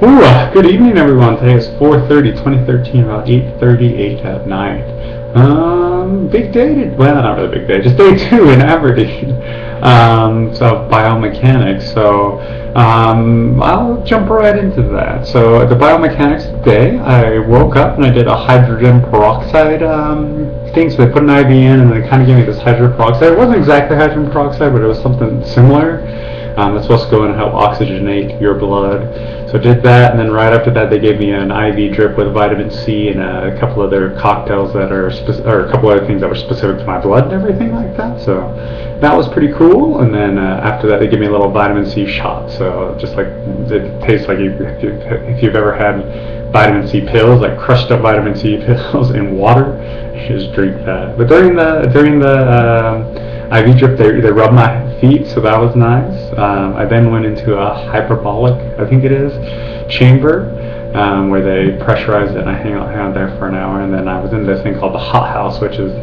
Ooh, good evening, everyone. Today is 4:30, 2013, about 8:38 at night. Big day. Well, not really big day. Just day two in Aberdeen. So biomechanics. So I'll jump right into that. So the biomechanics today, I woke up and I did a hydrogen peroxide thing. So they put an IV in and they kind of gave me this hydrogen peroxide. It wasn't exactly hydrogen peroxide, but it was something similar. That's supposed to go and help oxygenate your blood. So I did that, and then right after that, they gave me an IV drip with vitamin C and a couple other cocktails that are, or a couple other things that were specific to my blood and everything like that. So that was pretty cool. And then after that, they gave me a little vitamin C shot. So just like it tastes like if you've ever had vitamin C pills, like crushed up vitamin C pills in water, you just drink that. But during the IV drip, they rubbed my feet, so that was nice. I then went into a hyperbolic, I think it is, chamber where they pressurized it, and I hang out there for an hour. And then I was in this thing called the hot house, which is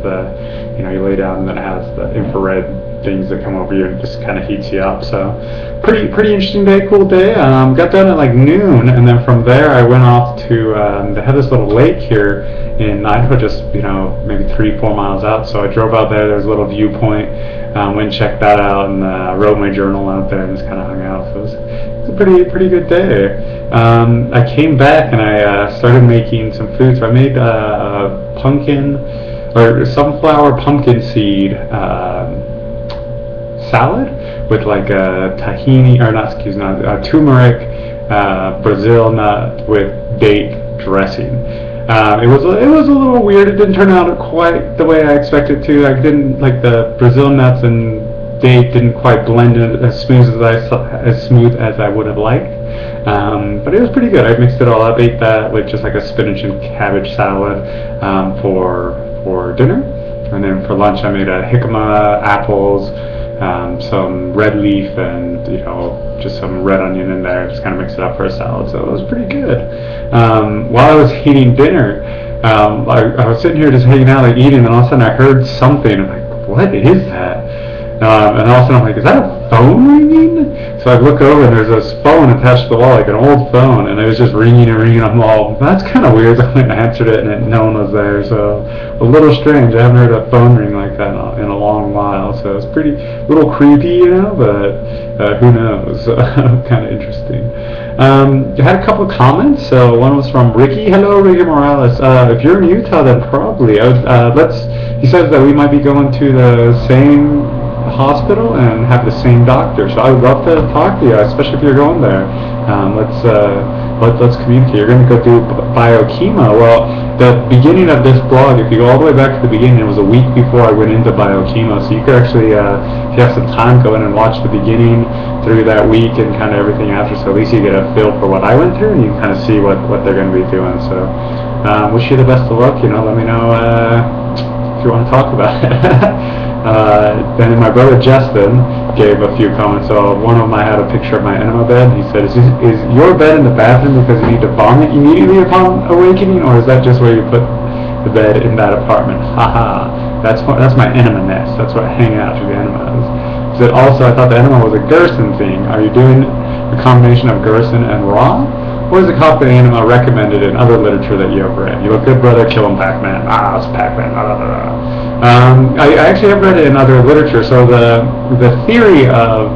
you lay down and then it has the infrared things that come over you and just kind of heats you up. So pretty interesting day, cool day. Got done at like noon, and then from there I went off to they have this little lake here in Idaho, just maybe 3-4 miles out. So I drove out there. There was a little viewpoint. Went and checked that out, and wrote my journal out there and just kind of hung out. So it was a pretty good day. I came back and I started making some food. So I made pumpkin or sunflower pumpkin seed salad with like a tahini, or not, excuse me, turmeric, Brazil nut with date dressing. It was a little weird. It didn't turn out quite the way I expected it to. I didn't like the Brazil nuts and date didn't quite blend in as smooth as I would have liked. But it was pretty good. I mixed it all up. Ate that with just like a spinach and cabbage salad for dinner, and then for lunch I made a jicama, apples, some red leaf, and just some red onion in there. Just kind of mix it up for a salad. So it was pretty good. While I was eating dinner, I was sitting here just hanging out, like eating, and all of a sudden I heard something. I'm like, what is that? And all of a sudden I'm like, is that a phone ringing? So I look over and there's this phone attached to the wall, like an old phone, and it was just ringing and ringing. I'm all, that's kind of weird. So I answered it and no one was there. So a little strange. I haven't heard a phone ring like that in a long while. So it's a little creepy, but who knows? Kind of interesting. I had a couple of comments. So one was from Ricky. Hello, Ricky Morales. If you're in Utah, then probably. He says that we might be going to the same hospital and have the same doctor. So I would love to talk to you, especially if you're going there. Let's communicate. You're going to go do biochemo. Well, the beginning of this blog, if you go all the way back to the beginning, it was a week before I went into biochemo. So you could actually, if you have some time, go in and watch the beginning through that week and kind of everything after. So at least you get a feel for what I went through, and you can kind of see what they're going to be doing. So wish you the best of luck. Let me know if you want to talk about it. Then my brother Justin gave a few comments. So one of them, I had a picture of my enema bed. He said, is your bed in the bathroom because you need to vomit immediately upon awakening, or is that just where you put the bed in that apartment? Haha, that's my enema nest. That's where I hang out through the enemas. He said, also, I thought the enema was a Gerson thing. Are you doing a combination of Gerson and raw? Or is the coffee enema recommended in other literature that you have read? You look good, brother. Kill him, Pac-Man. It's Pac-Man. I actually have read it in other literature. So the theory of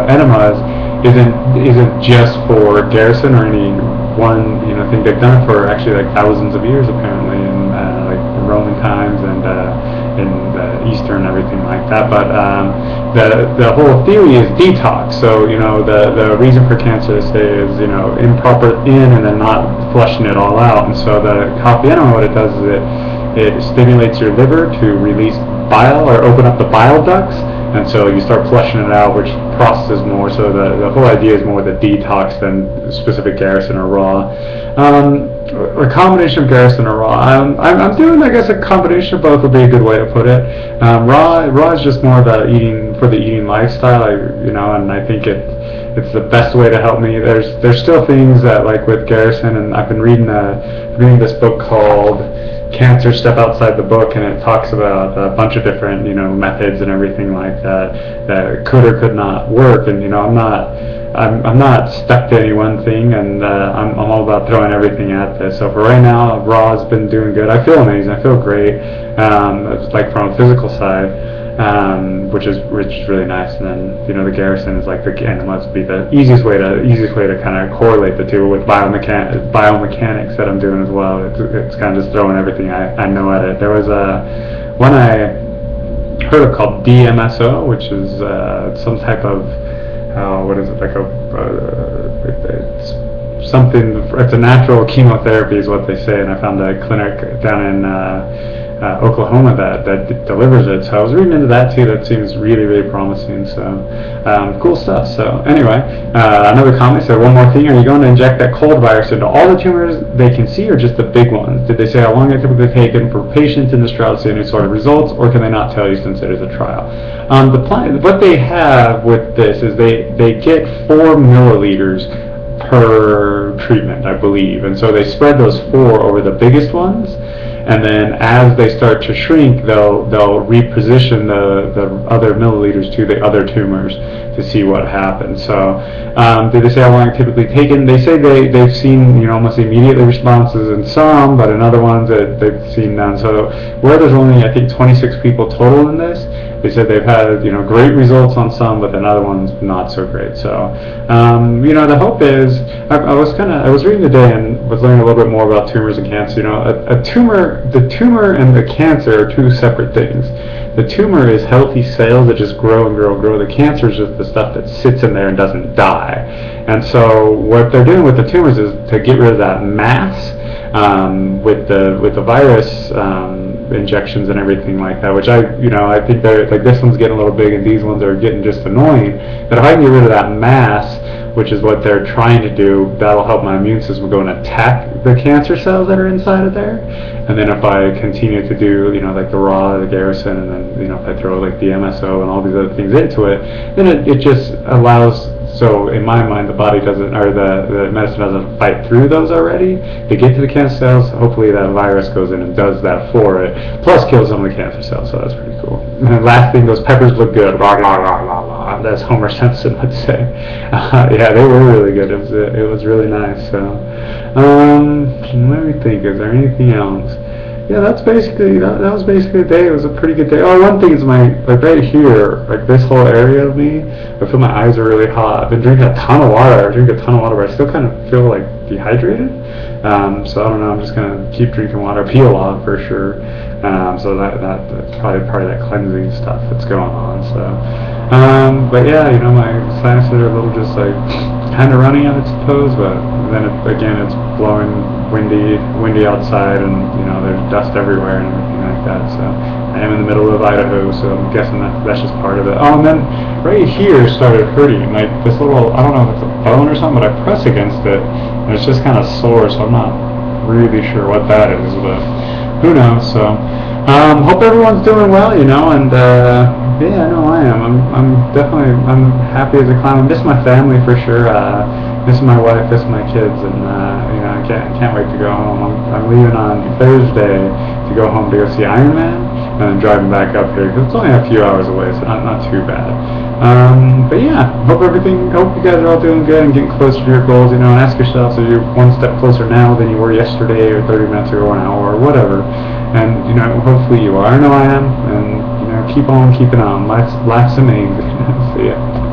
enemas isn't just for Garrison or any one thing. They've done it for actually like thousands of years apparently in like the Roman times and in the Eastern and everything like that. But the whole theory is detox. So the reason for cancer, they say, is improper in and then not flushing it all out. And so the coffee enema, what it does is it stimulates your liver to release bile or open up the bile ducts, and so you start flushing it out, which processes more. So the whole idea is more the detox than specific Garrison or raw. A combination of Garrison or raw. I'm doing, I guess, a combination of both would be a good way to put it. Raw is just more about eating for the eating lifestyle, and I think it's the best way to help me. There's still things that, like with Garrison, and I've been reading this book called Cancer Step Outside the Book, and it talks about a bunch of different methods and everything like that could or could not work. And I'm not I'm not stuck to any one thing, and I'm all about throwing everything at this. So for right now, Raw's been doing good. I feel amazing. I feel great. It's like from a physical side, which is really nice. And then the Garrison is like again must be the easiest way to kind of correlate the two with biomechanics that I'm doing as well. It's kind of just throwing everything I know at it. There was one I heard of called DMSO, which is some type of what is it, like it's something, it's a natural chemotherapy is what they say, and I found a clinic down in Oklahoma that delivers it. So I was reading into that too. That seems really promising. So cool stuff. So anyway, another comment said, one more thing, are you going to inject that cold virus into all the tumors they can see or just the big ones? Did they say how long it typically taken for patients in this trial to see any sort of results, or can they not tell you since it is a trial? The plan, what they have with this is they get 4 milliliters per treatment, I believe, and so they spread those 4 over the biggest ones. And then as they start to shrink, they'll reposition the other milliliters to the other tumors to see what happens. So did they say how long it typically taken? They say they've seen almost immediate responses in some, but in other ones that they've seen none. So where there's only I think 26 people total in this, they said they've had great results on some, but then other ones not so great. So the hope is I was reading today and was learning a little bit more about tumors and cancer. The tumor and the cancer are 2 separate things. The tumor is healthy cells that just grow and grow and grow. The cancer is just the stuff that sits in there and doesn't die. And so what they're doing with the tumors is to get rid of that mass with the virus injections and everything like that, which I think they're like, this one's getting a little big and these ones are getting just annoying. But if I can get rid of that mass, which is what they're trying to do, that'll help my immune system go and attack the cancer cells that are inside of there. And then if I continue to do, like the Raw, the Garrison, and then, if I throw like the MSO and all these other things into it, then it just allows, so in my mind, the body doesn't, or the medicine doesn't fight through those already. They get to the cancer cells, hopefully that virus goes in and does that for it, plus kills some of the cancer cells, so that's pretty cool. And then last thing, those peppers look good. Rah, rah, rah, rah, rah. That's Homer Simpson would say. Yeah, they were really good. It was really nice. So, let me think. Is there anything else? Yeah, that's basically that was basically the day. It was a pretty good day. Oh, one thing is like right here, like this whole area of me, I feel my eyes are really hot. I've been drinking a ton of water. I drink a ton of water, but I still kind of feel like dehydrated. So I don't know. I'm just gonna keep drinking water, pee a lot for sure. So that's probably part of that cleansing stuff that's going on. So, but yeah, my sinuses are a little just like kind of running, I suppose. But then it's blowing, windy outside, and there's dust everywhere and everything like that. So I am in the middle of Idaho, so I'm guessing that's just part of it. Oh, and then right here started hurting, like this little, I don't know if it's a bone or something, but I press against it and it's just kind of sore, so I'm not really sure what that is, but who knows. So hope everyone's doing well, and yeah, no, I am. I'm happy as a clown. I miss my family for sure. Miss my wife, miss my kids, and I can't wait to go home. I'm leaving on Thursday to go home to go see Iron Man, and then driving back up here because it's only a few hours away, so not too bad. But yeah, hope you guys are all doing good and getting closer to your goals. And ask yourselves, are you one step closer now than you were yesterday, or 30 minutes ago, or an hour, or whatever? And hopefully you are. I know I am. And keep on keeping on. Life's amazing. See ya.